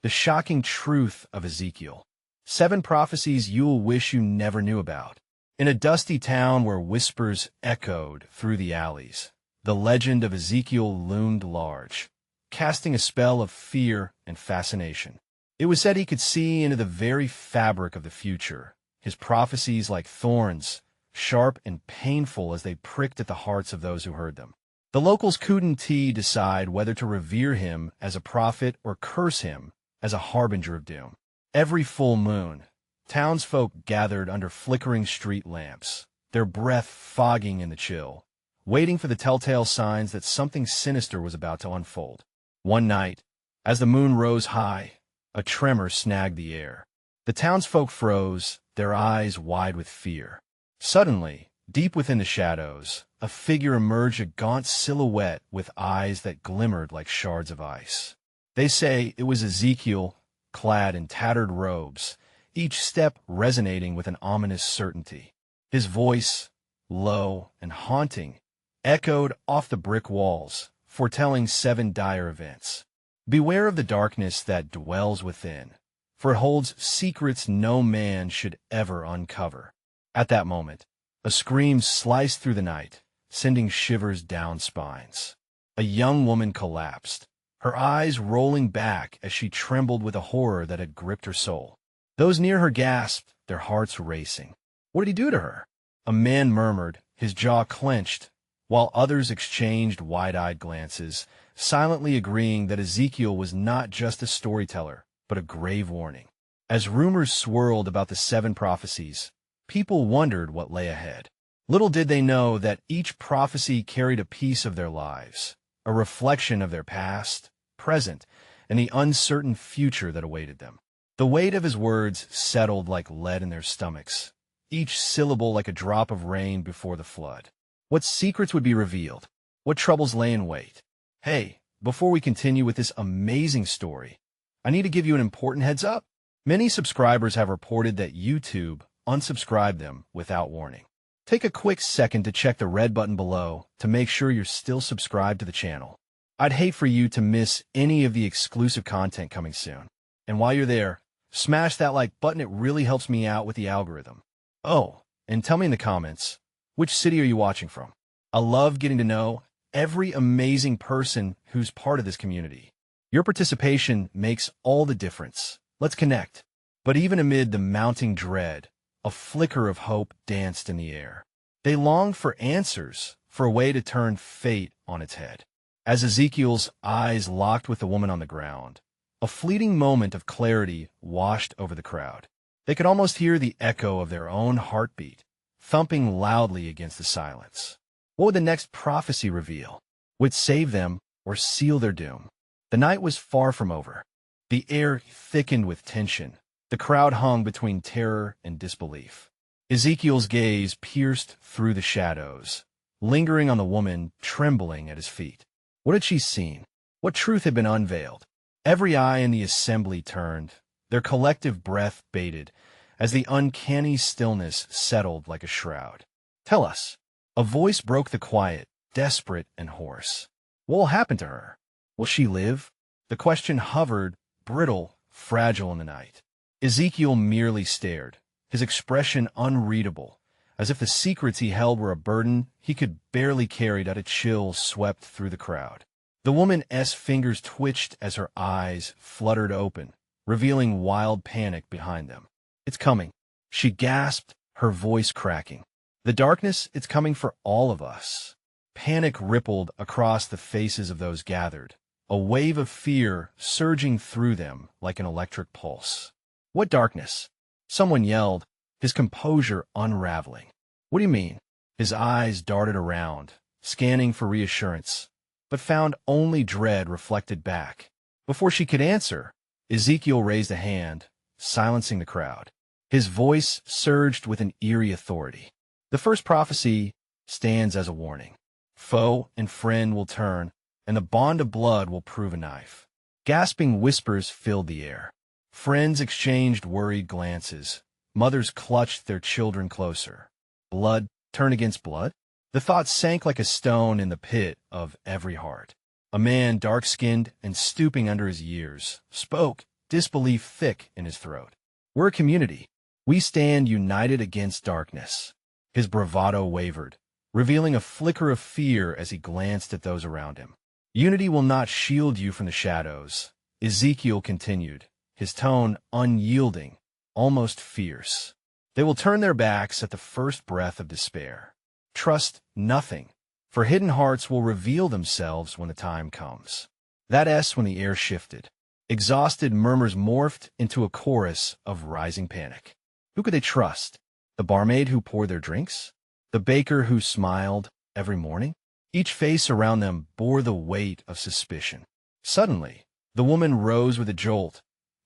The shocking truth of Ezekiel. 7 prophecies you'll wish you never knew about. In a dusty town where whispers echoed through the alleys, the legend of Ezekiel loomed large, casting a spell of fear and fascination. It was said he could see into the very fabric of the future, his prophecies like thorns, sharp and painful as they pricked at the hearts of those who heard them. The locals couldn't decide whether to revere him as a prophet or curse him as a harbinger of doom. Every full moon, townsfolk gathered under flickering street lamps, their breath fogging in the chill, waiting for the telltale signs that something sinister was about to unfold. One night, as the moon rose high, a tremor snagged the air. The townsfolk froze, their eyes wide with fear. Suddenly, deep within the shadows, a figure emerged, a gaunt silhouette with eyes that glimmered like shards of ice. They say it was Ezekiel, clad in tattered robes, each step resonating with an ominous certainty. His voice, low and haunting, echoed off the brick walls, foretelling 7 dire events. Beware of the darkness that dwells within, for it holds secrets no man should ever uncover. At that moment, a scream sliced through the night, sending shivers down spines. A young woman collapsed, her eyes rolling back as she trembled with a horror that had gripped her soul. Those near her gasped, their hearts racing. What did he do to her? A man murmured, his jaw clenched, while others exchanged wide-eyed glances, silently agreeing that Ezekiel was not just a storyteller, but a grave warning. As rumors swirled about the 7 prophecies, people wondered what lay ahead. Little did they know that each prophecy carried a piece of their lives, a reflection of their past, present, and the uncertain future that awaited them. The weight of his words settled like lead in their stomachs, each syllable like a drop of rain before the flood. What secrets would be revealed? What troubles lay in wait? Hey, before we continue with this amazing story, I need to give you an important heads up. Many subscribers have reported that YouTube unsubscribed them without warning. Take a quick second to check the red button below to make sure you're still subscribed to the channel. I'd hate for you to miss any of the exclusive content coming soon. And while you're there, smash that like button. It really helps me out with the algorithm. Oh, and tell me in the comments, which city are you watching from? I love getting to know every amazing person who's part of this community. Your participation makes all the difference. Let's connect. But even amid the mounting dread, a flicker of hope danced in the air. They longed for answers, for a way to turn fate on its head. As Ezekiel's eyes locked with the woman on the ground, a fleeting moment of clarity washed over the crowd. They could almost hear the echo of their own heartbeat, thumping loudly against the silence. What would the next prophecy reveal? Would it save them or seal their doom? The night was far from over. The air thickened with tension. The crowd hung between terror and disbelief. Ezekiel's gaze pierced through the shadows, lingering on the woman trembling at his feet. What had she seen? What truth had been unveiled? Every eye in the assembly turned, their collective breath bated, as the uncanny stillness settled like a shroud. Tell us. A voice broke the quiet, desperate and hoarse. What will happen to her? Will she live? The question hovered, brittle, fragile in the night. Ezekiel merely stared, his expression unreadable, as if the secrets he held were a burden he could barely carry. A chill swept through the crowd. The woman's fingers twitched as her eyes fluttered open, revealing wild panic behind them. It's coming, she gasped, her voice cracking. The darkness, it's coming for all of us. Panic rippled across the faces of those gathered, a wave of fear surging through them like an electric pulse. What darkness? Someone yelled, his composure unraveling. What do you mean? His eyes darted around, scanning for reassurance, but found only dread reflected back. Before she could answer, Ezekiel raised a hand, silencing the crowd. His voice surged with an eerie authority. The first prophecy stands as a warning. Foe and friend will turn, and the bond of blood will prove a knife. Gasping whispers filled the air. Friends exchanged worried glances. Mothers clutched their children closer. Blood turn against blood? The thought sank like a stone in the pit of every heart. A man, dark-skinned and stooping under his years, spoke, disbelief thick in his throat. We're a community. We stand united against darkness. His bravado wavered, revealing a flicker of fear as he glanced at those around him. Unity will not shield you from the shadows, Ezekiel continued, his tone unyielding, almost fierce. They will turn their backs at the first breath of despair. Trust nothing, for hidden hearts will reveal themselves when the time comes. That S when the air shifted. Exhausted murmurs morphed into a chorus of rising panic. Who could they trust? The barmaid who poured their drinks? The baker who smiled every morning? Each face around them bore the weight of suspicion. Suddenly, the woman rose with a jolt,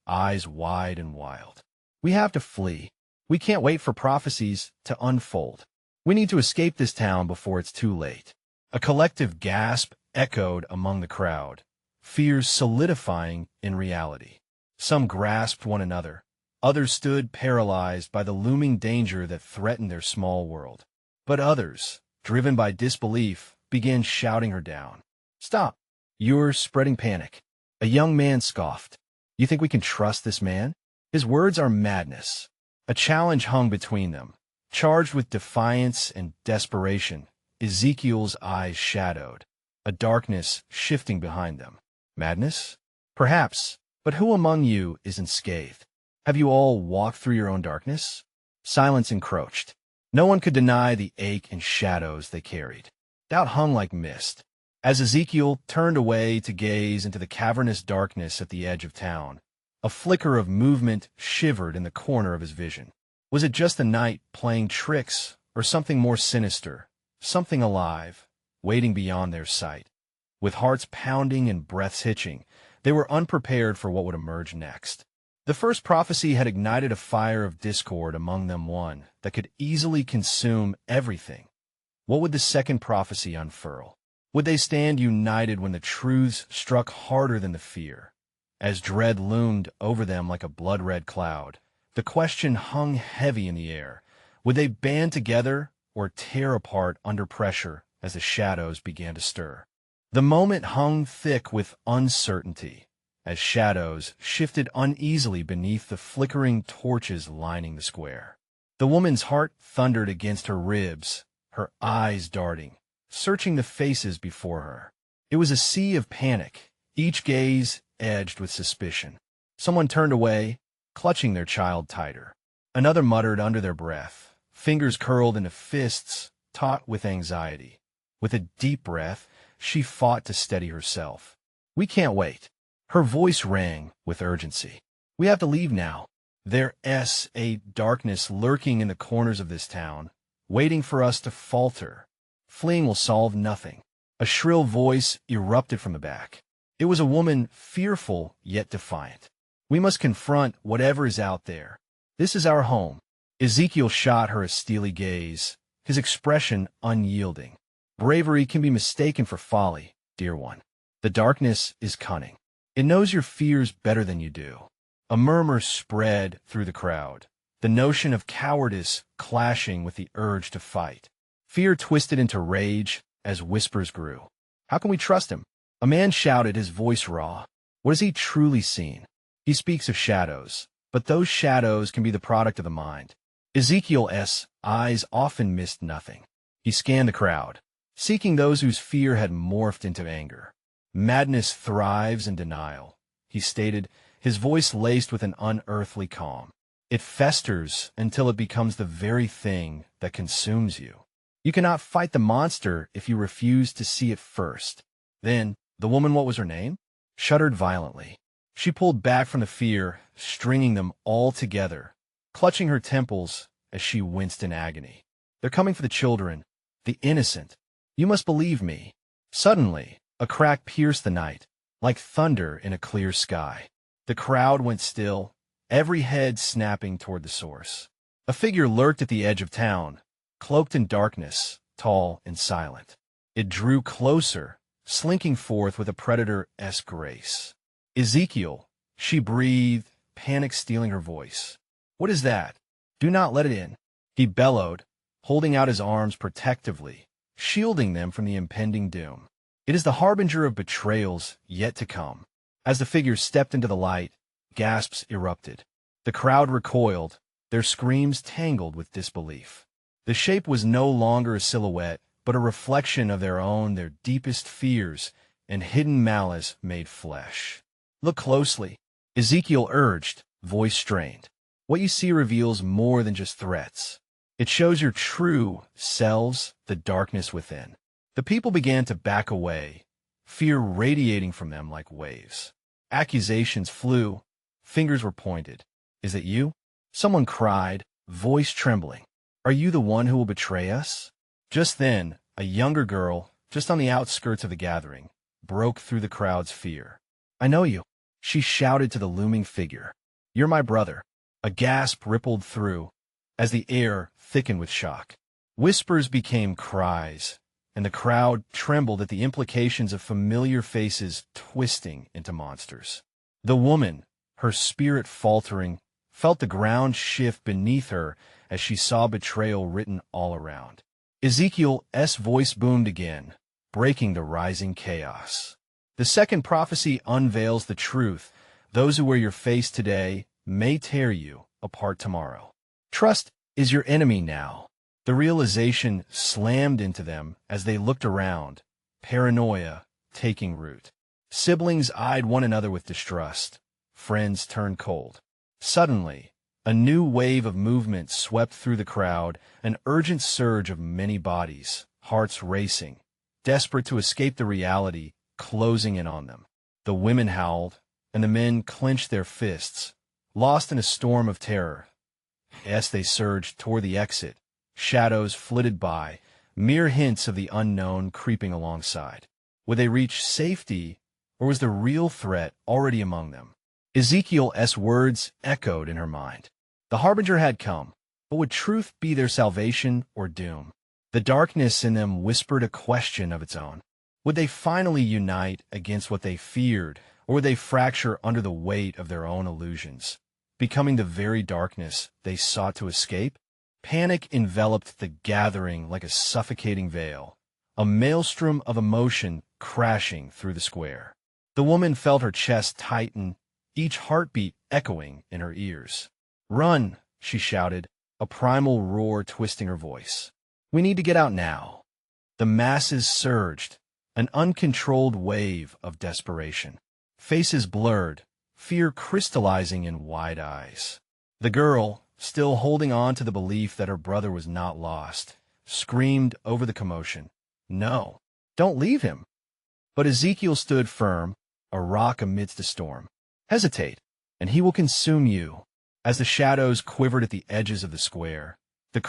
eyes wide and wild. We have to flee. We can't wait for prophecies to unfold. We need to escape this town before it's too late. A collective gasp echoed among the crowd, fears solidifying in reality. Some grasped one another. Others stood paralyzed by the looming danger that threatened their small world. But others, driven by disbelief, began shouting her down. Stop! You're spreading panic. A young man scoffed. You think we can trust this man? His words are madness. A challenge hung between them. Charged with defiance and desperation, Ezekiel's eyes shadowed, a darkness shifting behind them. Madness? Perhaps, but who among you is unscathed? Have you all walked through your own darkness? Silence encroached. No one could deny the ache and shadows they carried. Doubt hung like mist. As Ezekiel turned away to gaze into the cavernous darkness at the edge of town, a flicker of movement shivered in the corner of his vision. Was it just the night playing tricks, or something more sinister, something alive, waiting beyond their sight? With hearts pounding and breaths hitching, they were unprepared for what would emerge next. The first prophecy had ignited a fire of discord among them, one that could easily consume everything. What would the second prophecy unfurl? Would they stand united when the truths struck harder than the fear? As dread loomed over them like a blood-red cloud, the question hung heavy in the air. Would they band together or tear apart under pressure as the shadows began to stir? The moment hung thick with uncertainty, as shadows shifted uneasily beneath the flickering torches lining the square. The woman's heart thundered against her ribs, her eyes darting, searching the faces before her. It was a sea of panic, each gaze edged with suspicion. Someone turned away, clutching their child tighter. Another muttered under their breath, fingers curled into fists, taut with anxiety. With a deep breath, she fought to steady herself. We can't wait. Her voice rang with urgency. We have to leave now. There's a darkness lurking in the corners of this town, waiting for us to falter. Fleeing will solve nothing. A shrill voice erupted from the back. It was a woman, fearful yet defiant. We must confront whatever is out there. This is our home. Ezekiel shot her a steely gaze, his expression unyielding. Bravery can be mistaken for folly, dear one. The darkness is cunning. It knows your fears better than you do. A murmur spread through the crowd, the notion of cowardice clashing with the urge to fight. Fear twisted into rage as whispers grew. How can we trust him? A man shouted, his voice raw. What has he truly seen? He speaks of shadows, but those shadows can be the product of the mind. Ezekiel's eyes often missed nothing. He scanned the crowd, seeking those whose fear had morphed into anger. Madness thrives in denial, he stated, his voice laced with an unearthly calm. It festers until it becomes the very thing that consumes you. You cannot fight the monster if you refuse to see it first. Then, the woman, what was her name? Shuddered violently. She pulled back from the fear, stringing them all together, clutching her temples as she winced in agony. They're coming for the children, the innocent. You must believe me. Suddenly, a crack pierced the night, like thunder in a clear sky. The crowd went still, every head snapping toward the source. A figure lurked at the edge of town, cloaked in darkness, tall and silent. It drew closer, slinking forth with a predator-esque grace. Ezekiel, she breathed, panic stealing her voice. What is that? Do not let it in. He bellowed, holding out his arms protectively, shielding them from the impending doom. It is the harbinger of betrayals yet to come. As the figure stepped into the light, gasps erupted. The crowd recoiled, their screams tangled with disbelief. The shape was no longer a silhouette, but a reflection of their deepest fears and hidden malice made flesh. "Look closely," Ezekiel urged, voice strained. "What you see reveals more than just threats. It shows your true selves, the darkness within." The people began to back away, fear radiating from them like waves. Accusations flew, fingers were pointed. "Is it you?" Someone cried, voice trembling. "Are you the one who will betray us?" Just then, a younger girl, just on the outskirts of the gathering, broke through the crowd's fear. "I know you," she shouted to the looming figure. "You're my brother." A gasp rippled through, as the air thickened with shock. Whispers became cries, and the crowd trembled at the implications of familiar faces twisting into monsters. The woman, her spirit faltering, felt the ground shift beneath her as she saw betrayal written all around. Ezekiel's voice boomed again, breaking the rising chaos. The second prophecy unveils the truth. Those who wear your face today may tear you apart tomorrow. Trust is your enemy now. The realization slammed into them as they looked around, paranoia taking root. Siblings eyed one another with distrust. Friends turned cold. Suddenly, a new wave of movement swept through the crowd, an urgent surge of many bodies, hearts racing, desperate to escape the reality closing in on them. The women howled, and the men clenched their fists, lost in a storm of terror. As they surged toward the exit, shadows flitted by, mere hints of the unknown creeping alongside. Would they reach safety, or was the real threat already among them? Ezekiel's words echoed in her mind. The harbinger had come, but would truth be their salvation or doom? The darkness in them whispered a question of its own. Would they finally unite against what they feared, or would they fracture under the weight of their own illusions, becoming the very darkness they sought to escape? Panic enveloped the gathering like a suffocating veil, a maelstrom of emotion crashing through the square. The woman felt her chest tighten, each heartbeat echoing in her ears. "Run!" she shouted, a primal roar twisting her voice. "We need to get out now." The masses surged, an uncontrolled wave of desperation. Faces blurred, fear crystallizing in wide eyes. The girl, still holding on to the belief that her brother was not lost, screamed over the commotion, "No, don't leave him." But Ezekiel stood firm, a rock amidst a storm. "Hesitate, and he will consume you." As the shadows quivered at the edges of the square, the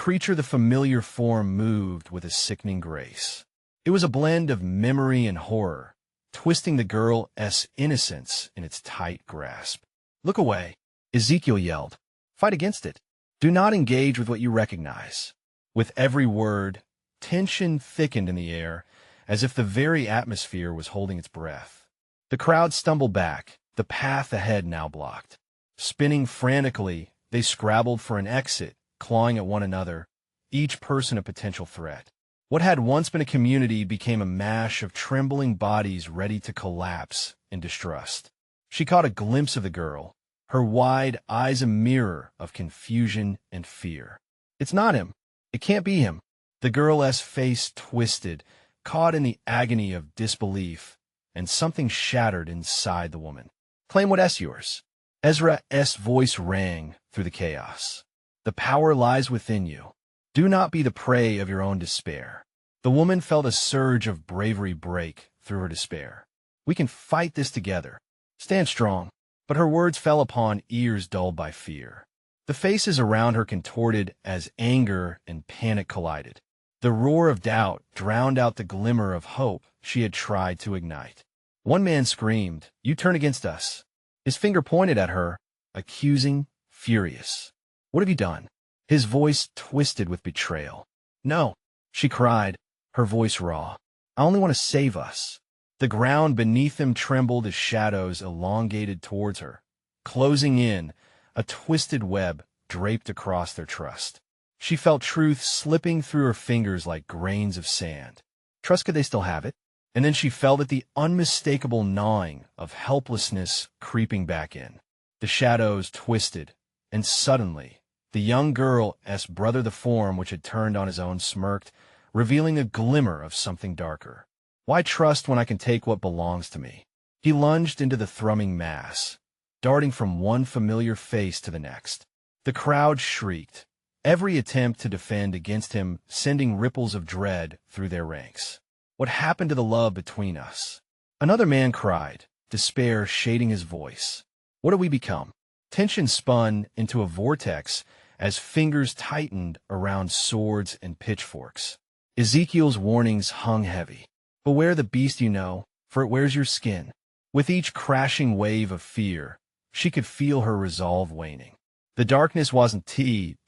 familiar form moved with a sickening grace. It was a blend of memory and horror, twisting the girl's innocence in its tight grasp. "Look away," Ezekiel yelled. "Fight against it. Do not engage with what you recognize." With every word, tension thickened in the air, as if the very atmosphere was holding its breath. The crowd stumbled back, the path ahead now blocked. Spinning frantically, they scrabbled for an exit, clawing at one another, each person a potential threat. What had once been a community became a mash of trembling bodies ready to collapse in distrust. She caught a glimpse of the girl, her wide eyes a mirror of confusion and fear. "It's not him. It can't be him." The girl's face twisted, caught in the agony of disbelief, and something shattered inside the woman. "Claim what's yours." Ezra's voice rang through the chaos. "The power lies within you. Do not be the prey of your own despair." The woman felt a surge of bravery break through her despair. "We can fight this together. Stand strong." But her words fell upon ears dulled by fear. The faces around her contorted as anger and panic collided. The roar of doubt drowned out the glimmer of hope she had tried to ignite. One man screamed, "You turn against us." His finger pointed at her, accusing, furious. "What have you done?" His voice twisted with betrayal. "No," she cried, her voice raw. "I only want to save us." The ground beneath them trembled as shadows elongated towards her, closing in, a twisted web draped across their trust. She felt truth slipping through her fingers like grains of sand. Trust, could they still have it? And then she felt at the unmistakable gnawing of helplessness creeping back in. The shadows twisted, and suddenly, the young girl's brother, the form which had turned on his own, smirked, revealing a glimmer of something darker. Why trust when I can take what belongs to me? He lunged into the thrumming mass, darting from one familiar face to the next. The crowd shrieked, every attempt to defend against him sending ripples of dread through their ranks. What happened to the love between us? Another man cried, despair shading his voice. What do we become? Tension spun into a vortex as fingers tightened around swords and pitchforks. Ezekiel's warnings hung heavy. Beware the beast you know, for it wears your skin. With each crashing wave of fear, she could feel her resolve waning. The darkness wasn't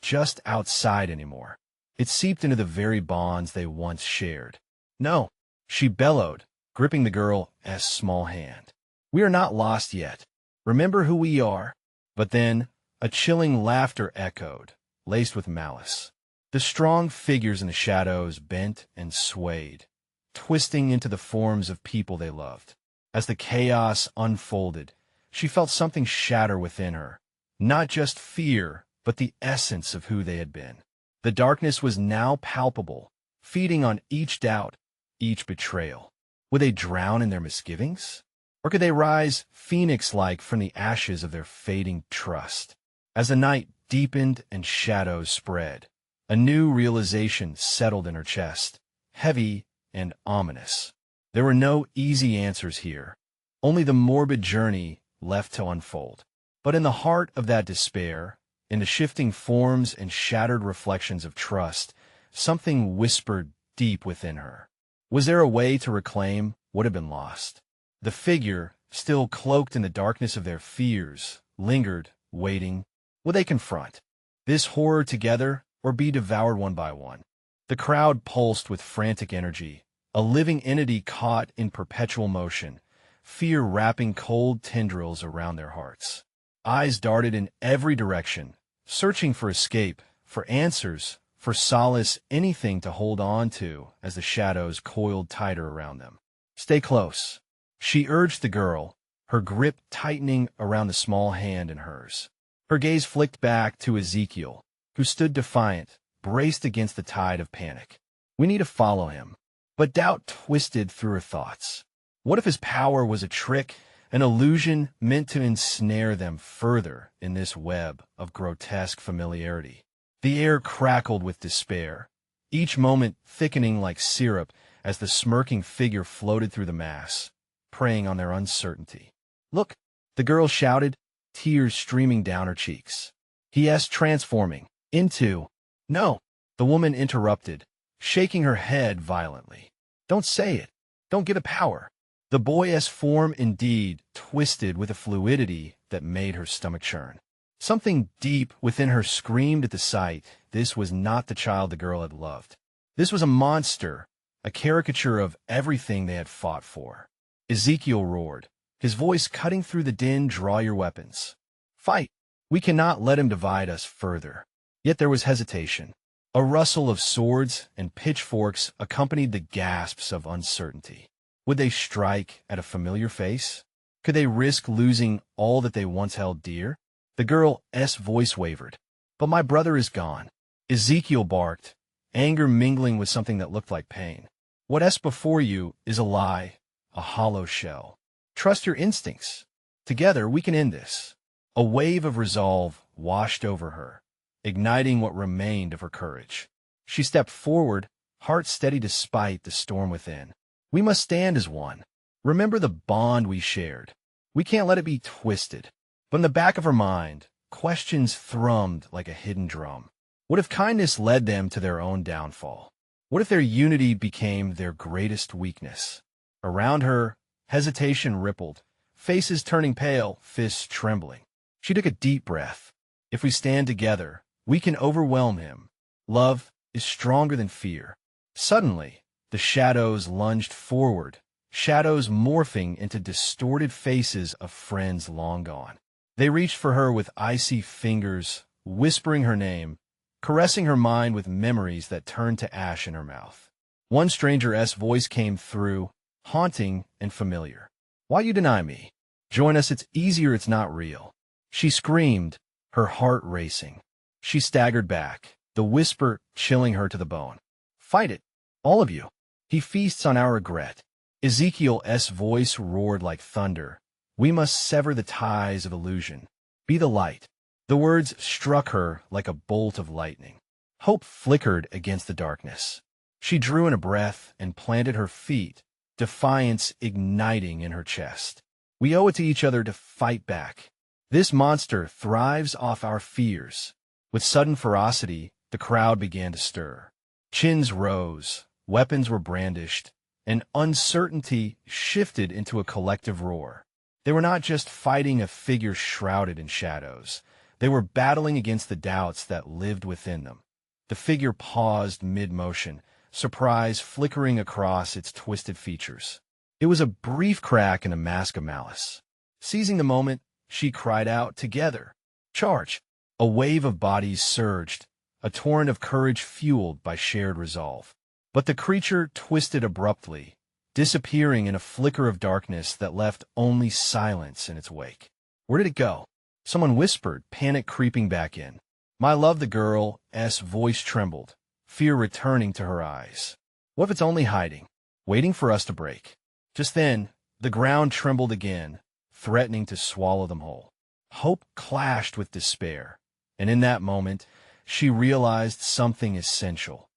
just outside anymore. It seeped into the very bonds they once shared. No, she bellowed, gripping the girl's small hand. We are not lost yet. Remember who we are. But then, a chilling laughter echoed, laced with malice. The strong figures in the shadows bent and swayed, twisting into the forms of people they loved. As the chaos unfolded, she felt something shatter within her, not just fear, but the essence of who they had been. The darkness was now palpable, feeding on each doubt, each betrayal. Would they drown in their misgivings? Or could they rise phoenix-like from the ashes of their fading trust? As the night deepened and shadows spread, a new realization settled in her chest, heavy and ominous. There were no easy answers here, only the morbid journey left to unfold. But in the heart of that despair, in the shifting forms and shattered reflections of trust, something whispered deep within her. Was there a way to reclaim what had been lost? The figure, still cloaked in the darkness of their fears, lingered, waiting. Would they confront this horror together or be devoured one by one? The crowd pulsed with frantic energy, a living entity caught in perpetual motion, fear wrapping cold tendrils around their hearts. Eyes darted in every direction, searching for escape, for answers, for solace, anything to hold on to as the shadows coiled tighter around them. Stay close, she urged the girl, her grip tightening around the small hand in hers. Her gaze flicked back to Ezekiel, who stood defiant, braced against the tide of panic. We need to follow him. But doubt twisted through her thoughts. What if his power was a trick, an illusion meant to ensnare them further in this web of grotesque familiarity? The air crackled with despair, each moment thickening like syrup as the smirking figure floated through the mass, preying on their uncertainty. Look, the girl shouted, tears streaming down her cheeks. He transforming into... No, the woman interrupted, shaking her head violently. Don't say it. Don't give it power. The boy's form indeed twisted with a fluidity that made her stomach churn. Something deep within her screamed at the sight. This was not the child the girl had loved. This was a monster, a caricature of everything they had fought for. Ezekiel roared, his voice cutting through the din. Draw your weapons. Fight. We cannot let him divide us further. Yet there was hesitation. A rustle of swords and pitchforks accompanied the gasps of uncertainty. Would they strike at a familiar face? Could they risk losing all that they once held dear? The girl's voice wavered. But my brother is gone. Ezekiel barked, anger mingling with something that looked like pain. What's before you is a lie, a hollow shell. Trust your instincts. Together we can end this. A wave of resolve washed over her, igniting what remained of her courage. She stepped forward, heart steady despite the storm within. We must stand as one. Remember the bond we shared. We can't let it be twisted. But in the back of her mind, questions thrummed like a hidden drum. What if kindness led them to their own downfall? What if their unity became their greatest weakness? Around her, hesitation rippled, faces turning pale, fists trembling. She took a deep breath. If we stand together, we can overwhelm him. Love is stronger than fear. Suddenly, the shadows lunged forward, shadows morphing into distorted faces of friends long gone. They reached for her with icy fingers, whispering her name, caressing her mind with memories that turned to ash in her mouth. One stranger's voice came through, haunting and familiar. Why you deny me? Join us, it's easier, it's not real. She screamed, her heart racing. She staggered back, the whisper chilling her to the bone. "Fight it, all of you. He feasts on our regret." Ezekiel's voice roared like thunder. "We must sever the ties of illusion. Be the light." The words struck her like a bolt of lightning. Hope flickered against the darkness. She drew in a breath and planted her feet, defiance igniting in her chest. "We owe it to each other to fight back. This monster thrives off our fears." With sudden ferocity, the crowd began to stir. Chins rose, weapons were brandished, and uncertainty shifted into a collective roar. They were not just fighting a figure shrouded in shadows. They were battling against the doubts that lived within them. The figure paused mid-motion, surprise flickering across its twisted features. It was a brief crack in a mask of malice. Seizing the moment, she cried out, "Together! Charge!" A wave of bodies surged, a torrent of courage fueled by shared resolve. But the creature twisted abruptly, disappearing in a flicker of darkness that left only silence in its wake. Where did it go? Someone whispered, panic creeping back in. "My love," the girl's voice trembled, fear returning to her eyes. "What if it's only hiding, waiting for us to break?" Just then, the ground trembled again, threatening to swallow them whole. Hope clashed with despair, and in that moment, she realized something essential.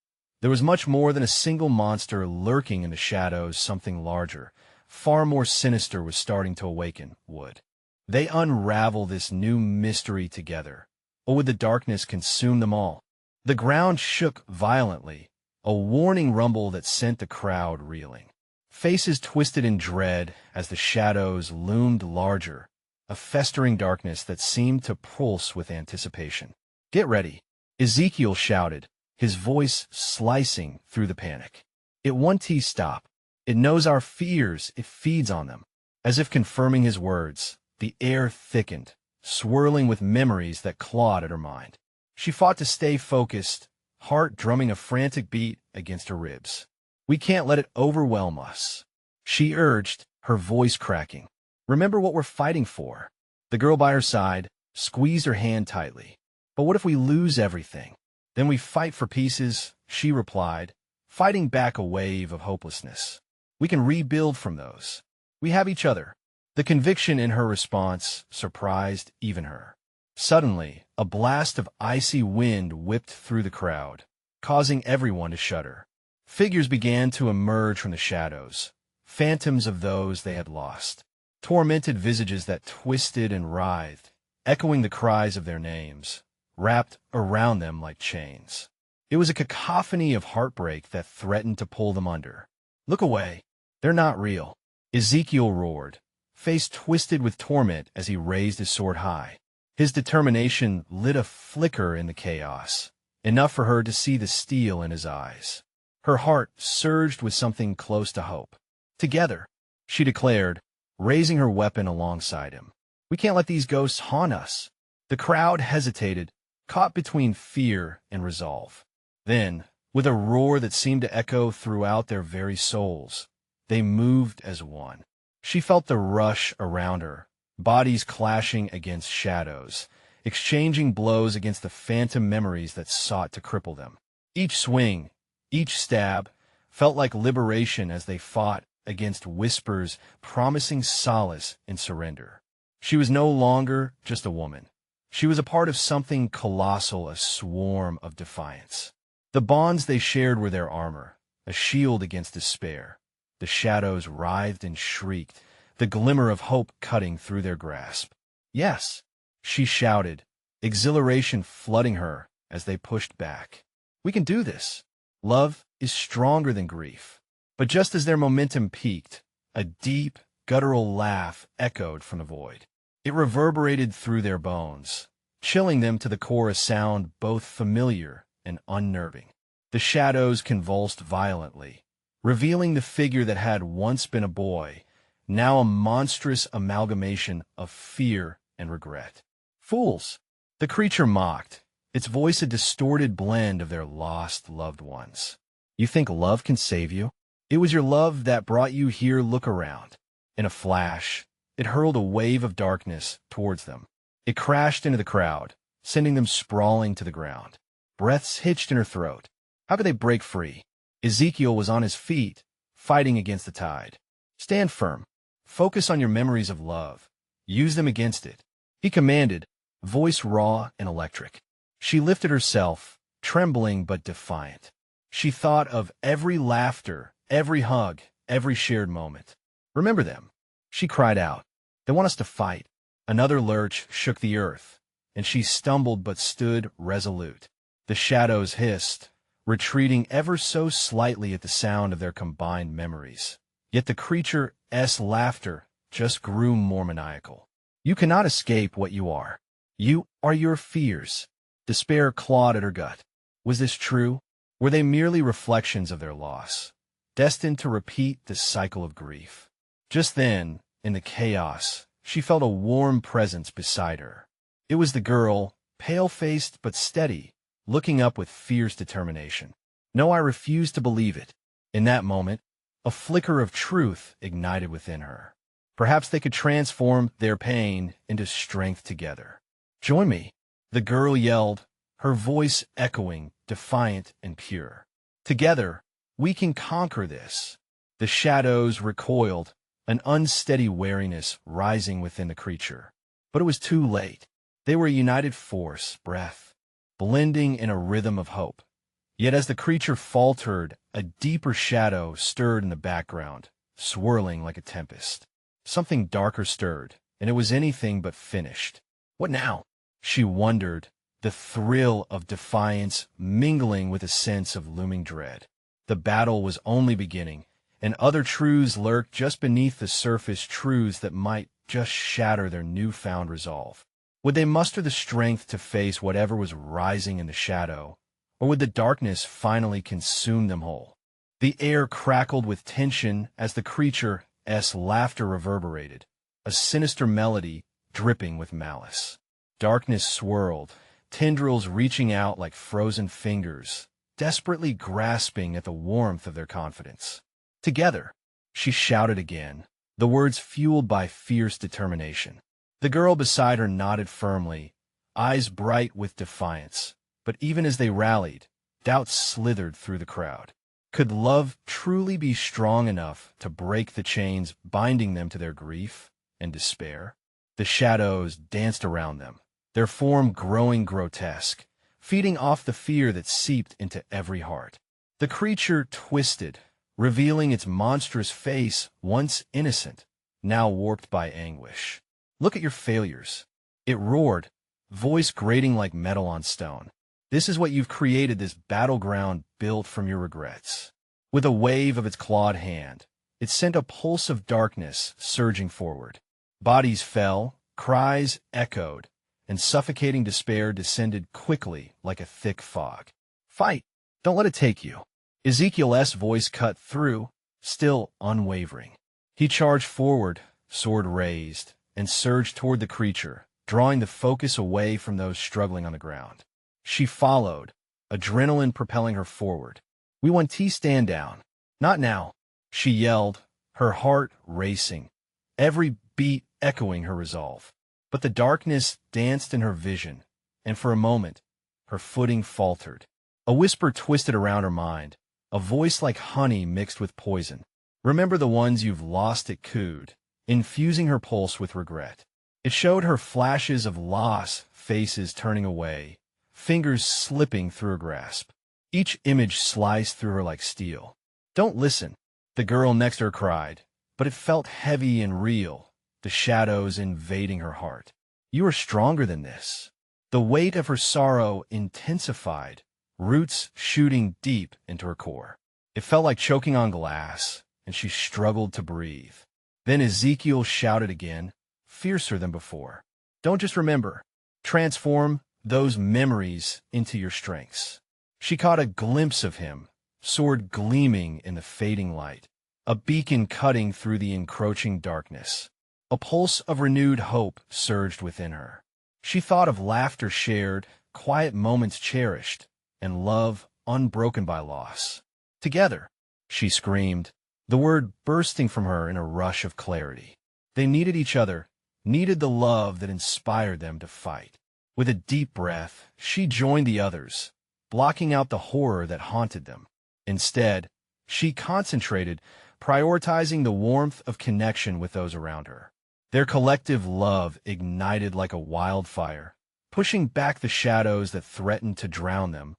There was much more than a single monster lurking in the shadows. Something larger, far more sinister, was starting to awaken. Would they unravel this new mystery together, or would the darkness consume them all? The ground shook violently, a warning rumble that sent the crowd reeling. Faces twisted in dread as the shadows loomed larger, a festering darkness that seemed to pulse with anticipation. "Get ready," Ezekiel shouted, his voice slicing through the panic. "It won't stop. It knows our fears. It feeds on them." As if confirming his words, the air thickened, swirling with memories that clawed at her mind. She fought to stay focused, heart drumming a frantic beat against her ribs. "We can't let it overwhelm us," she urged, her voice cracking. "Remember what we're fighting for." The girl by her side squeezed her hand tightly. "But what if we lose everything?" "Then we fight for pieces," she replied, fighting back a wave of hopelessness. "We can rebuild from those. We have each other." The conviction in her response surprised even her. Suddenly, a blast of icy wind whipped through the crowd, causing everyone to shudder. Figures began to emerge from the shadows, phantoms of those they had lost, tormented visages that twisted and writhed, echoing the cries of their names, wrapped around them like chains. It was a cacophony of heartbreak that threatened to pull them under. "Look away. They're not real," Ezekiel roared, face twisted with torment as he raised his sword high. His determination lit a flicker in the chaos, enough for her to see the steel in his eyes. Her heart surged with something close to hope. "Together," she declared, raising her weapon alongside him. "We can't let these ghosts haunt us." The crowd hesitated, caught between fear and resolve. Then, with a roar that seemed to echo throughout their very souls, they moved as one. She felt the rush around her, bodies clashing against shadows, exchanging blows against the phantom memories that sought to cripple them. Each swing, each stab, felt like liberation as they fought against whispers promising solace in surrender. She was no longer just a woman. She was a part of something colossal, a swarm of defiance. The bonds they shared were their armor, a shield against despair. The shadows writhed and shrieked, the glimmer of hope cutting through their grasp. "Yes," she shouted, exhilaration flooding her as they pushed back. "We can do this. Love is stronger than grief." But just as their momentum peaked, a deep, guttural laugh echoed from the void. It reverberated through their bones, chilling them to the core, a sound both familiar and unnerving. The shadows convulsed violently, revealing the figure that had once been a boy, now a monstrous amalgamation of fear and regret. "Fools!" the creature mocked, its voice a distorted blend of their lost loved ones. "You think love can save you? It was your love that brought you here. Look around." In a flash, it hurled a wave of darkness towards them. It crashed into the crowd, sending them sprawling to the ground. Breaths hitched in her throat. How could they break free? Ezekiel was on his feet, fighting against the tide. Stand firm. Focus on your memories of love. Use them against it. He commanded, voice raw and electric. She lifted herself, trembling but defiant. She thought of every laughter, every hug, every shared moment. Remember them. She cried out. They want us to fight. Another lurch shook the earth, and she stumbled but stood resolute. The shadows hissed, retreating ever so slightly at the sound of their combined memories. Yet the creature's laughter just grew more maniacal. You cannot escape what you are. You are your fears. Despair clawed at her gut. Was this true? Were they merely reflections of their loss, destined to repeat the cycle of grief? Just then, in the chaos, she felt a warm presence beside her. It was the girl, pale-faced but steady, looking up with fierce determination. No, I refused to believe it. In that moment, a flicker of truth ignited within her. Perhaps they could transform their pain into strength together. Join me, the girl yelled, her voice echoing, defiant and pure. Together, we can conquer this. The shadows recoiled, an unsteady wariness rising within the creature. But it was too late. They were a united force, breath, blending in a rhythm of hope. Yet as the creature faltered, a deeper shadow stirred in the background, swirling like a tempest. Something darker stirred, and it was anything but finished. What now? She wondered, the thrill of defiance mingling with a sense of looming dread. The battle was only beginning, and other truths lurked just beneath the surface, truths that might just shatter their newfound resolve. Would they muster the strength to face whatever was rising in the shadow, or would the darkness finally consume them whole? The air crackled with tension as the creature's laughter reverberated, a sinister melody dripping with malice. Darkness swirled, tendrils reaching out like frozen fingers, desperately grasping at the warmth of their confidence. Together, she shouted again, the words fueled by fierce determination. The girl beside her nodded firmly, eyes bright with defiance. But even as they rallied, doubts slithered through the crowd. Could love truly be strong enough to break the chains binding them to their grief and despair? The shadows danced around them, their form growing grotesque, feeding off the fear that seeped into every heart. The creature twisted, revealing its monstrous face, once innocent, now warped by anguish. Look at your failures. It roared, voice grating like metal on stone. This is what you've created, this battleground built from your regrets. With a wave of its clawed hand, it sent a pulse of darkness surging forward. Bodies fell, cries echoed, and suffocating despair descended quickly like a thick fog. Fight! Don't let it take you. Ezekiel's voice cut through, still unwavering. He charged forward, sword raised, and surged toward the creature, drawing the focus away from those struggling on the ground. She followed, adrenaline propelling her forward. We want to stand down. Not now, she yelled, her heart racing, every beat echoing her resolve. But the darkness danced in her vision, and for a moment, her footing faltered. A whisper twisted around her mind, a voice like honey mixed with poison. Remember the ones you've lost at cooed, infusing her pulse with regret. It showed her flashes of loss, faces turning away, fingers slipping through her grasp. Each image sliced through her like steel. Don't listen, the girl next to her cried, but it felt heavy and real, the shadows invading her heart. You are stronger than this. The weight of her sorrow intensified, roots shooting deep into her core. It felt like choking on glass, and she struggled to breathe. Then Ezekiel shouted again, fiercer than before. Don't just remember. Transform those memories into your strengths. She caught a glimpse of him, sword gleaming in the fading light, a beacon cutting through the encroaching darkness. A pulse of renewed hope surged within her. She thought of laughter shared, quiet moments cherished, and love unbroken by loss. Together, she screamed, the word bursting from her in a rush of clarity. They needed each other, needed the love that inspired them to fight. With a deep breath, she joined the others, blocking out the horror that haunted them. Instead, she concentrated, prioritizing the warmth of connection with those around her. Their collective love ignited like a wildfire, pushing back the shadows that threatened to drown them.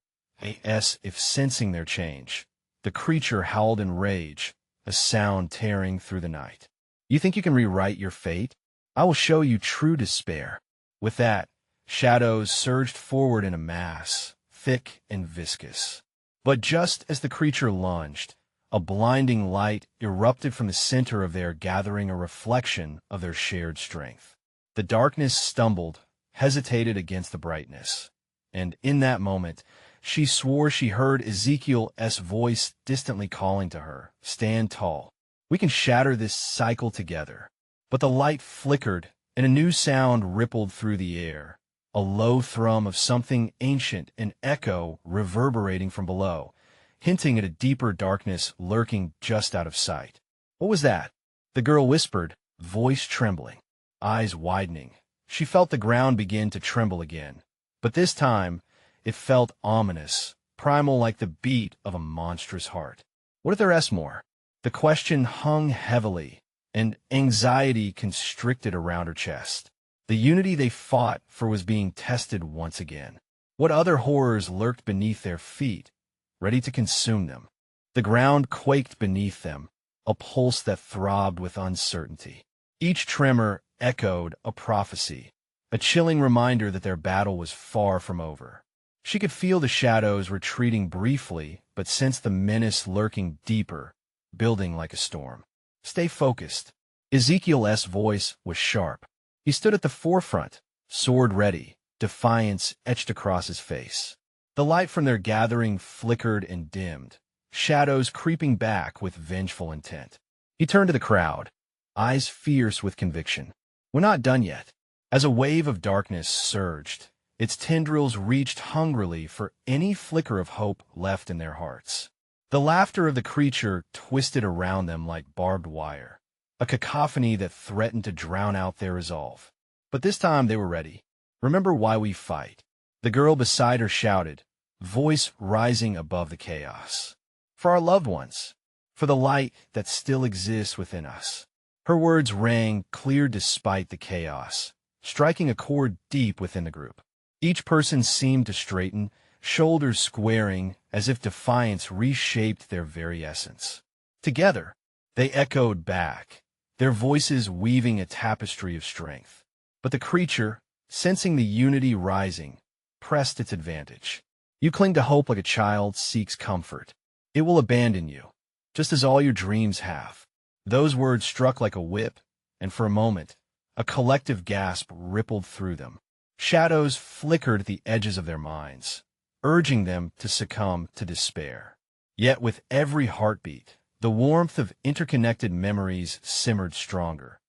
As if sensing their change, the creature howled in rage, a sound tearing through the night. You think you can rewrite your fate? I will show you true despair. With that, shadows surged forward in a mass, thick and viscous. But just as the creature lunged, a blinding light erupted from the center of their gathering, a reflection of their shared strength. The darkness stumbled, hesitated against the brightness, and in that moment, she swore she heard Ezekiel's voice distantly calling to her, "Stand tall. We can shatter this cycle together." But the light flickered, and a new sound rippled through the air, a low thrum of something ancient, an echo reverberating from below, hinting at a deeper darkness lurking just out of sight. What was that? The girl whispered, voice trembling, eyes widening. She felt the ground begin to tremble again, but this time, it felt ominous, primal, like the beat of a monstrous heart. What if there is more? The question hung heavily, and anxiety constricted around her chest. The unity they fought for was being tested once again. What other horrors lurked beneath their feet, ready to consume them? The ground quaked beneath them, a pulse that throbbed with uncertainty. Each tremor echoed a prophecy, a chilling reminder that their battle was far from over. She could feel the shadows retreating briefly, but sensed the menace lurking deeper, building like a storm. Stay focused. Ezekiel's voice was sharp. He stood at the forefront, sword ready, defiance etched across his face. The light from their gathering flickered and dimmed, shadows creeping back with vengeful intent. He turned to the crowd, eyes fierce with conviction. We're not done yet. As a wave of darkness surged, its tendrils reached hungrily for any flicker of hope left in their hearts. The laughter of the creature twisted around them like barbed wire, a cacophony that threatened to drown out their resolve. But this time they were ready. Remember why we fight. The girl beside her shouted, voice rising above the chaos. For our loved ones, for the light that still exists within us. Her words rang clear despite the chaos, striking a chord deep within the group. Each person seemed to straighten, shoulders squaring, as if defiance reshaped their very essence. Together, they echoed back, their voices weaving a tapestry of strength. But the creature, sensing the unity rising, pressed its advantage. You cling to hope like a child seeks comfort. It will abandon you, just as all your dreams have. Those words struck like a whip, and for a moment, a collective gasp rippled through them. Shadows flickered at the edges of their minds, urging them to succumb to despair. Yet with every heartbeat, the warmth of interconnected memories simmered stronger.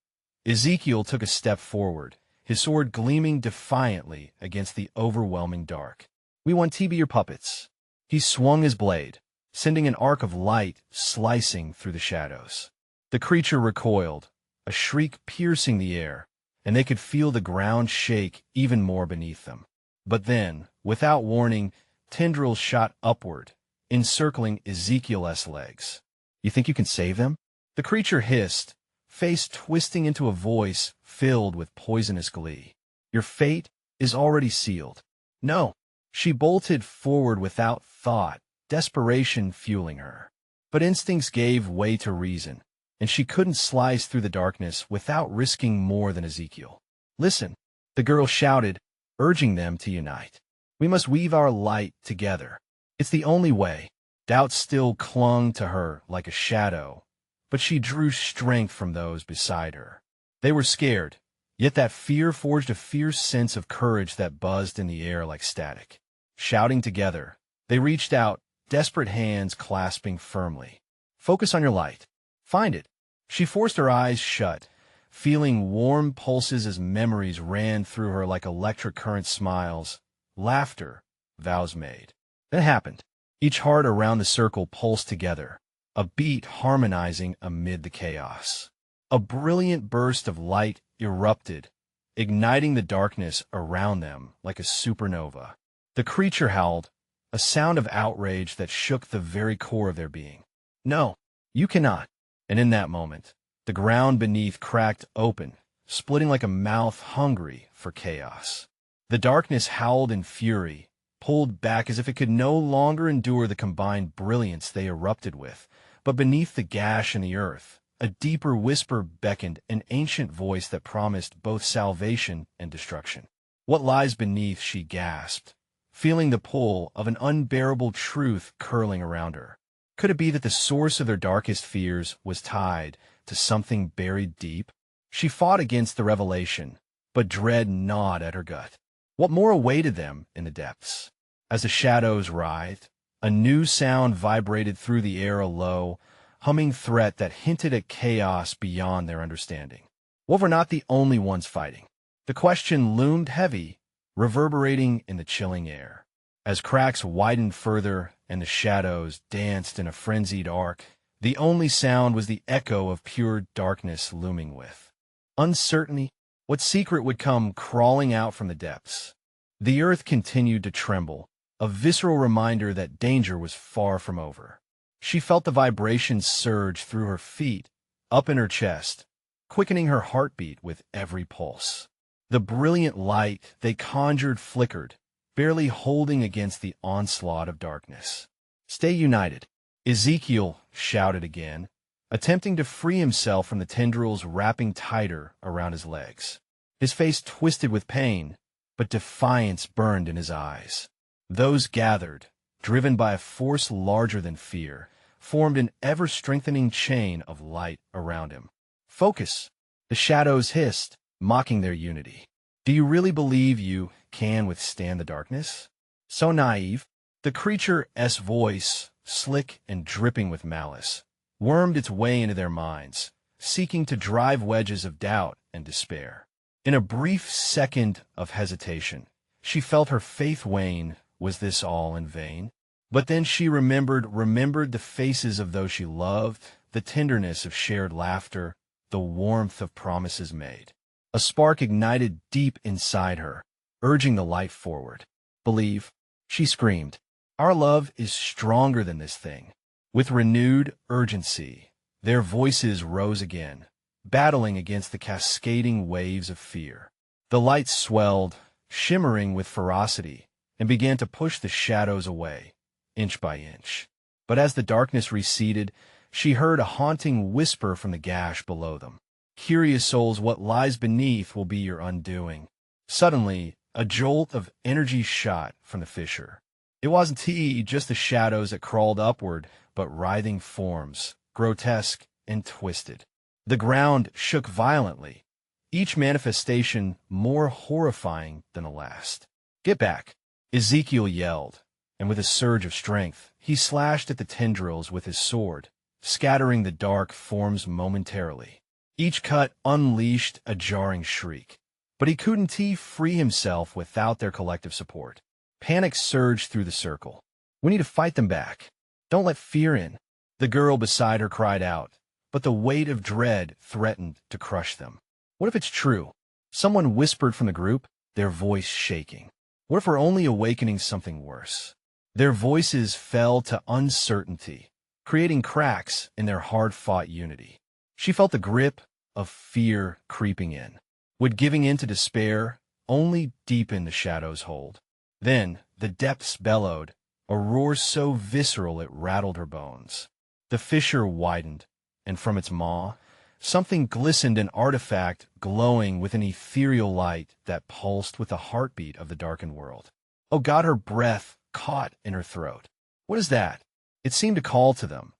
Ezekiel took a step forward, his sword gleaming defiantly against the overwhelming dark. We want to be your puppets. He swung his blade, sending an arc of light slicing through the shadows. The creature recoiled, a shriek piercing the air, and they could feel the ground shake even more beneath them. But then, without warning, tendrils shot upward, encircling Ezekiel's legs. You think you can save them? The creature hissed, face twisting into a voice filled with poisonous glee. Your fate is already sealed. No. She bolted forward without thought, desperation fueling her. But instincts gave way to reason, and she couldn't slice through the darkness without risking more than Ezekiel. Listen, the girl shouted, urging them to unite. We must weave our light together. It's the only way. Doubt still clung to her like a shadow, but she drew strength from those beside her. They were scared, yet that fear forged a fierce sense of courage that buzzed in the air like static. Shouting together, they reached out, desperate hands clasping firmly. Focus on your light. Find it. She forced her eyes shut, feeling warm pulses as memories ran through her like electric current. Smiles, laughter, vows made. Then it happened. Each heart around the circle pulsed together, a beat harmonizing amid the chaos. A brilliant burst of light erupted, igniting the darkness around them like a supernova. The creature howled, a sound of outrage that shook the very core of their being. "No, you cannot." And in that moment, the ground beneath cracked open, splitting like a mouth hungry for chaos. The darkness howled in fury, pulled back as if it could no longer endure the combined brilliance they erupted with. But beneath the gash in the earth, a deeper whisper beckoned, an ancient voice that promised both salvation and destruction. "What lies beneath?" she gasped, feeling the pull of an unbearable truth curling around her. Could it be that the source of their darkest fears was tied to something buried deep? She fought against the revelation, but dread gnawed at her gut. What more awaited them in the depths? As the shadows writhed, a new sound vibrated through the air, a low, humming threat that hinted at chaos beyond their understanding. What were not the only ones fighting? The question loomed heavy, reverberating in the chilling air. As cracks widened further and the shadows danced in a frenzied arc, the only sound was the echo of pure darkness looming with uncertainty. What secret would come crawling out from the depths? The earth continued to tremble, a visceral reminder that danger was far from over. She felt the vibrations surge through her feet, up in her chest, quickening her heartbeat with every pulse. The brilliant light they conjured flickered, barely holding against the onslaught of darkness. "Stay united," Ezekiel shouted again, attempting to free himself from the tendrils wrapping tighter around his legs. His face twisted with pain, but defiance burned in his eyes. Those gathered, driven by a force larger than fear, formed an ever-strengthening chain of light around him. "Focus!" The shadows hissed, mocking their unity. "Do you really believe you can withstand the darkness?" So naive. The creature's voice, slick and dripping with malice, wormed its way into their minds, seeking to drive wedges of doubt and despair. In a brief second of hesitation, she felt her faith wane. Was this all in vain? But then she remembered the faces of those she loved, the tenderness of shared laughter, the warmth of promises made. A spark ignited deep inside her, urging the light forward. "Believe," she screamed. "Our love is stronger than this thing." With renewed urgency, their voices rose again, battling against the cascading waves of fear. The light swelled, shimmering with ferocity, and began to push the shadows away, inch by inch. But as the darkness receded, she heard a haunting whisper from the gash below them. "Curious souls, what lies beneath will be your undoing." Suddenly, a jolt of energy shot from the fissure. It wasn't he, just the shadows that crawled upward, but writhing forms, grotesque and twisted. The ground shook violently, each manifestation more horrifying than the last. "Get back!" Ezekiel yelled, and with a surge of strength, he slashed at the tendrils with his sword, scattering the dark forms momentarily. Each cut unleashed a jarring shriek, but he couldn't free himself without their collective support. Panic surged through the circle. "We need to fight them back. Don't let fear in." The girl beside her cried out, but the weight of dread threatened to crush them. "What if it's true?" Someone whispered from the group, their voice shaking. "What if we're only awakening something worse?" Their voices fell to uncertainty, creating cracks in their hard-fought unity. She felt the grip of fear creeping in. Would giving in to despair only deepen the shadow's hold? Then the depths bellowed, a roar so visceral it rattled her bones. The fissure widened, and from its maw, something glistened, an artifact glowing with an ethereal light that pulsed with the heartbeat of the darkened world. Oh God, her breath caught in her throat. "What is that?" It seemed to call to them.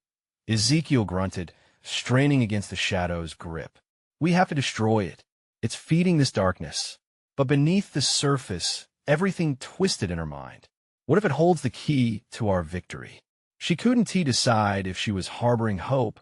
Ezekiel grunted, straining against the shadow's grip. "We have to destroy it. It's feeding this darkness." But beneath the surface, everything twisted in her mind. What if it holds the key to our victory? She couldn't decide if she was harboring hope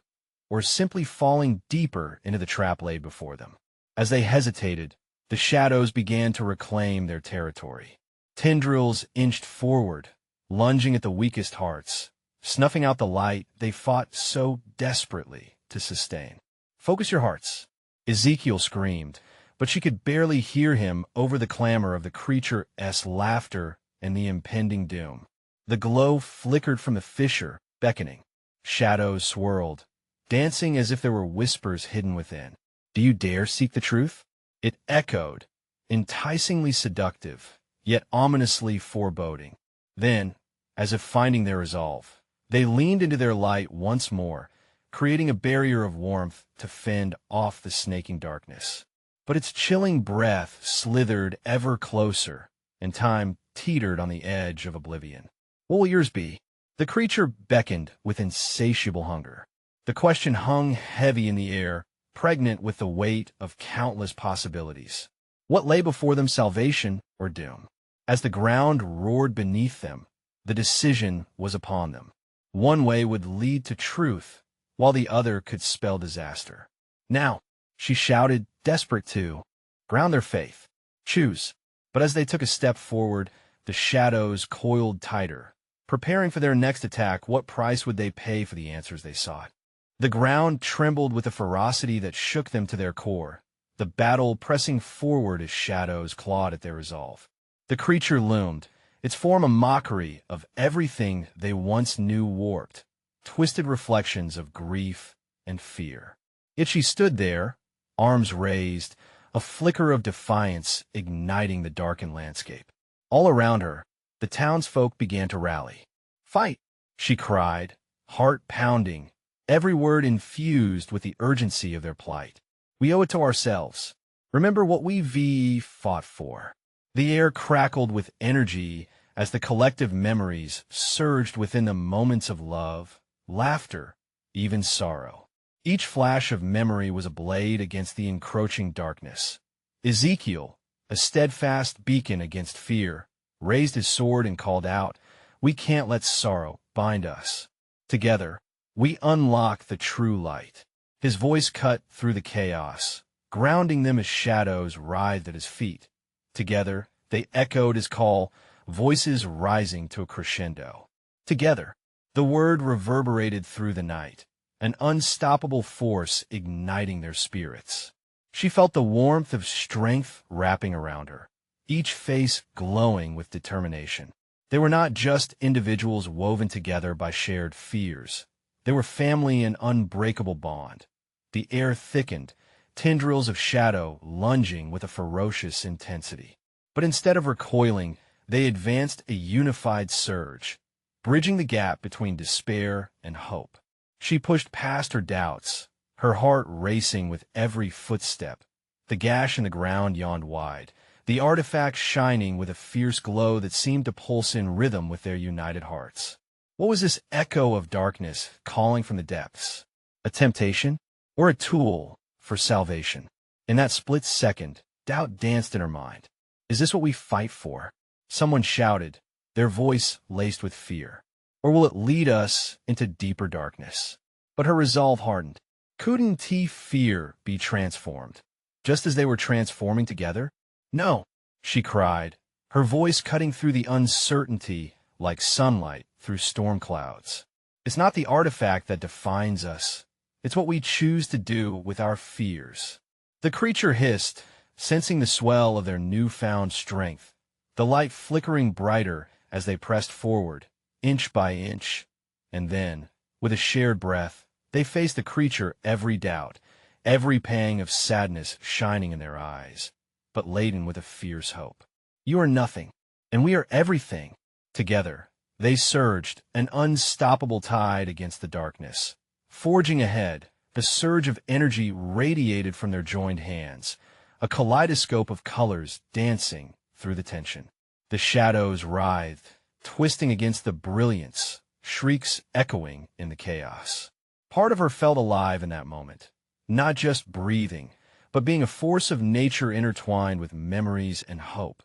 or simply falling deeper into the trap laid before them. As they hesitated, the shadows began to reclaim their territory. Tendrils inched forward, lunging at the weakest hearts, snuffing out the light they fought so desperately to sustain. "Focus your hearts," Ezekiel screamed, but she could barely hear him over the clamor of the creature's laughter and the impending doom. The glow flickered from the fissure, beckoning. Shadows swirled, dancing as if there were whispers hidden within. "Do you dare seek the truth?" It echoed, enticingly seductive, yet ominously foreboding. Then, as if finding their resolve, they leaned into their light once more, creating a barrier of warmth to fend off the snaking darkness. But its chilling breath slithered ever closer, and time teetered on the edge of oblivion. "What will yours be?" The creature beckoned with insatiable hunger. The question hung heavy in the air, pregnant with the weight of countless possibilities. What lay before them, salvation or doom? As the ground roared beneath them, the decision was upon them. One way would lead to truth, while the other could spell disaster. "Now," she shouted, desperate to ground their faith. "Choose." But as they took a step forward, the shadows coiled tighter. Preparing for their next attack, what price would they pay for the answers they sought? The ground trembled with a ferocity that shook them to their core, the battle pressing forward as shadows clawed at their resolve. The creature loomed, its form a mockery of everything they once knew, warped, twisted reflections of grief and fear. Yet she stood there, arms raised, a flicker of defiance igniting the darkened landscape. All around her, the townsfolk began to rally. "Fight!" she cried, heart pounding, every word infused with the urgency of their plight. "We owe it to ourselves. Remember what we fought for." The air crackled with energy as the collective memories surged within them, moments of love, laughter, even sorrow. Each flash of memory was a blade against the encroaching darkness. Ezekiel, a steadfast beacon against fear, raised his sword and called out, "We can't let sorrow bind us. Together, we unlock the true light." His voice cut through the chaos, grounding them as shadows writhed at his feet. Together, they echoed his call, voices rising to a crescendo. Together, the word reverberated through the night, an unstoppable force igniting their spirits. She felt the warmth of strength wrapping around her, each face glowing with determination. They were not just individuals woven together by shared fears. They were family in unbreakable bond. The air thickened, tendrils of shadow lunging with a ferocious intensity. But instead of recoiling, they advanced a unified surge, bridging the gap between despair and hope. She pushed past her doubts, her heart racing with every footstep. The gash in the ground yawned wide, the artifact shining with a fierce glow that seemed to pulse in rhythm with their united hearts. What was this echo of darkness calling from the depths? A temptation or a tool for salvation? In that split second, doubt danced in her mind. "Is this what we fight for?" Someone shouted, their voice laced with fear. "Or will it lead us into deeper darkness?" But her resolve hardened. Couldn't fear be transformed, just as they were transforming together? "No," she cried, her voice cutting through the uncertainty like sunlight through storm clouds. "It's not the artifact that defines us. It's what we choose to do with our fears." The creature hissed, sensing the swell of their newfound strength, the light flickering brighter as they pressed forward, inch by inch. And then, with a shared breath, they faced the creature, every doubt, every pang of sadness shining in their eyes, but laden with a fierce hope. "You are nothing, and we are everything." Together, they surged, an unstoppable tide against the darkness. Forging ahead, the surge of energy radiated from their joined hands, a kaleidoscope of colors dancing through the tension. The shadows writhed, twisting against the brilliance, shrieks echoing in the chaos. Part of her felt alive in that moment, not just breathing, but being a force of nature intertwined with memories and hope.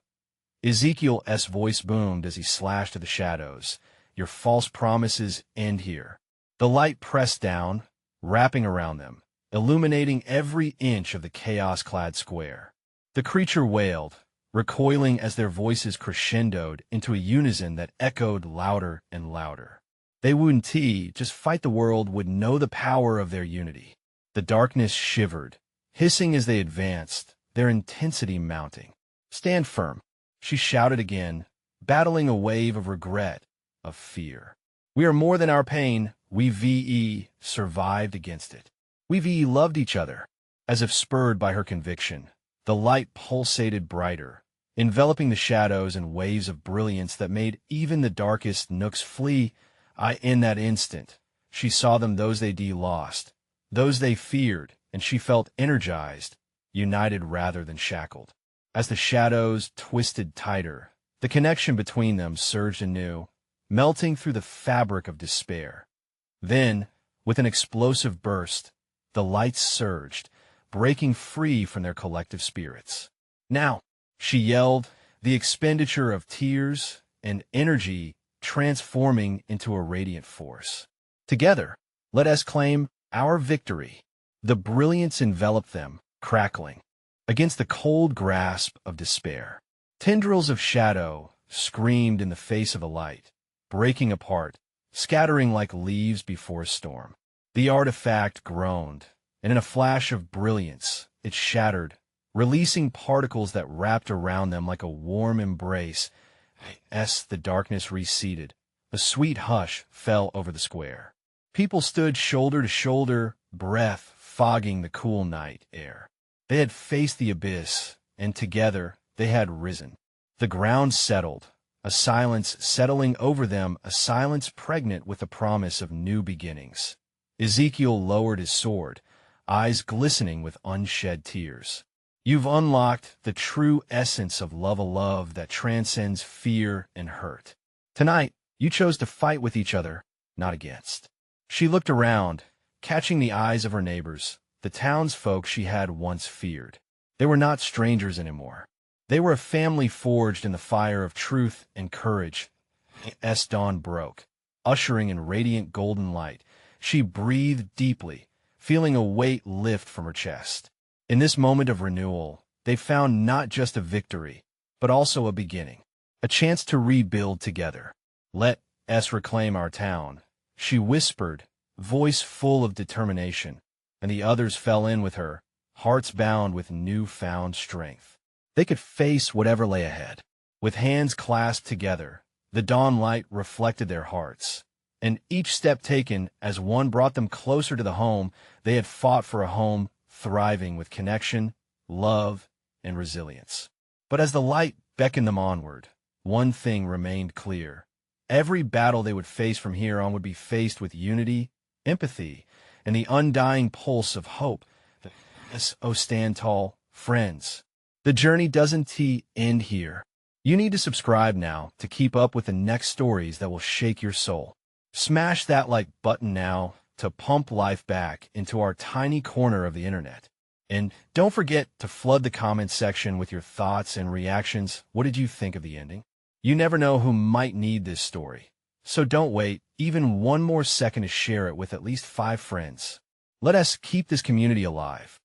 Ezekiel's voice boomed as he slashed at the shadows. "Your false promises end here." The light pressed down, wrapping around them, illuminating every inch of the chaos-clad square. The creature wailed, recoiling as their voices crescendoed into a unison that echoed louder and louder. They wouldn't just fight. The world would know the power of their unity. The darkness shivered, hissing as they advanced, their intensity mounting. "Stand firm," she shouted again, battling a wave of regret, of fear. "We are more than our pain. We survived against it. We loved each other." As if spurred by her conviction, the light pulsated brighter, enveloping the shadows in waves of brilliance that made even the darkest nooks flee. In that instant, she saw them, those they lost, those they feared, and she felt energized, united rather than shackled. As the shadows twisted tighter, the connection between them surged anew, melting through the fabric of despair. Then, with an explosive burst, the lights surged, breaking free from their collective spirits. "Now," she yelled, the expenditure of tears and energy transforming into a radiant force. "Together, let us claim our victory." The brilliance enveloped them, crackling against the cold grasp of despair. Tendrils of shadow screamed in the face of the light, breaking apart, scattering like leaves before a storm. The artifact groaned, and in a flash of brilliance, it shattered, releasing particles that wrapped around them like a warm embrace. As the darkness receded, a sweet hush fell over the square. People stood shoulder to shoulder, breath fogging the cool night air. They had faced the abyss, and together they had risen. The ground settled, a silence settling over them, a silence pregnant with the promise of new beginnings. Ezekiel lowered his sword, eyes glistening with unshed tears. "You've unlocked the true essence of love, a love that transcends fear and hurt. Tonight, you chose to fight with each other, not against." She looked around, catching the eyes of her neighbors, the townsfolk she had once feared. They were not strangers anymore. They were a family forged in the fire of truth and courage. As dawn broke, ushering in radiant golden light, she breathed deeply, feeling a weight lift from her chest. In this moment of renewal, they found not just a victory, but also a beginning, a chance to rebuild together. "Let us reclaim our town," she whispered, voice full of determination, and the others fell in with her, hearts bound with newfound strength. They could face whatever lay ahead. With hands clasped together, the dawn light reflected their hearts, and each step taken as one brought them closer to the home they had fought for, a home thriving with connection, love, and resilience. But as the light beckoned them onward, one thing remained clear. Every battle they would face from here on would be faced with unity, empathy, and the undying pulse of hope. Stand tall, friends. The journey doesn't end here. You need to subscribe now to keep up with the next stories that will shake your soul. Smash that like button now to pump life back into our tiny corner of the internet. And don't forget to flood the comments section with your thoughts and reactions. What did you think of the ending? You never know who might need this story. So don't wait even one more second to share it with at least 5 friends. Let us keep this community alive.